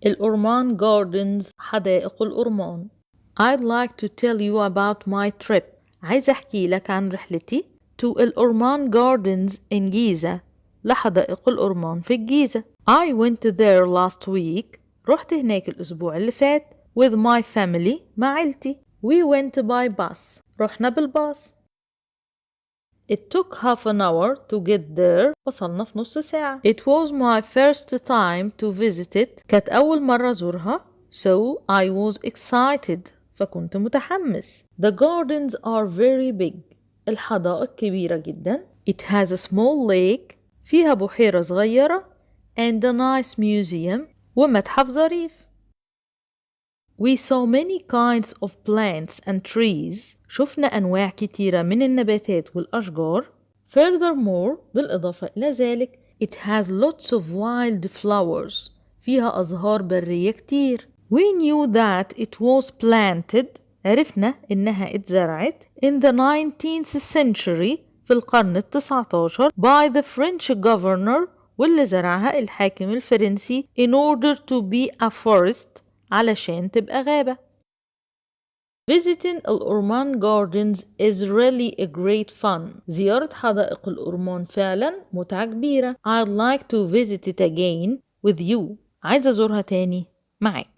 الأورمان Gardens حدائق الأورمان. I'd like to tell you about my trip. عايز أحكي لك عن رحلتي to الأورمان Gardens in جيزة، لحدائق الأورمان في الجيزة. I went there last week. رحت هناك الأسبوع اللي فات with my family مع عيلتي. We went by bus. رحنا بالباص. It took half an hour to get there. وصلنا في نص ساعة. It was my first time to visit it. كانت أول مرة أزورها. So I was excited. فكنت متحمس. The gardens are very big. الحدائق كبيرة جدا. It has a small lake. فيها بحيرة صغيرة. And a nice museum. ومتحف ظريف. We saw many kinds of plants and trees. شفنا أنواع كتيرة من النباتات والأشجار. Furthermore, بالإضافة إلى ذلك, it has lots of wild flowers. فيها أزهار برية كتير. We knew that it was planted. عرفنا إنها اتزرعت in the 19th century في القرن ال19 by the French governor واللي زرعها الحاكم الفرنسي in order to be a forest علشان تبقى غابة. Visiting الأورمان Gardens is really a great fun. زيارة حدائق الأورمان فعلا متعة كبيرة. I'd like to visit it again with you. عايزة أزورها تاني معاك.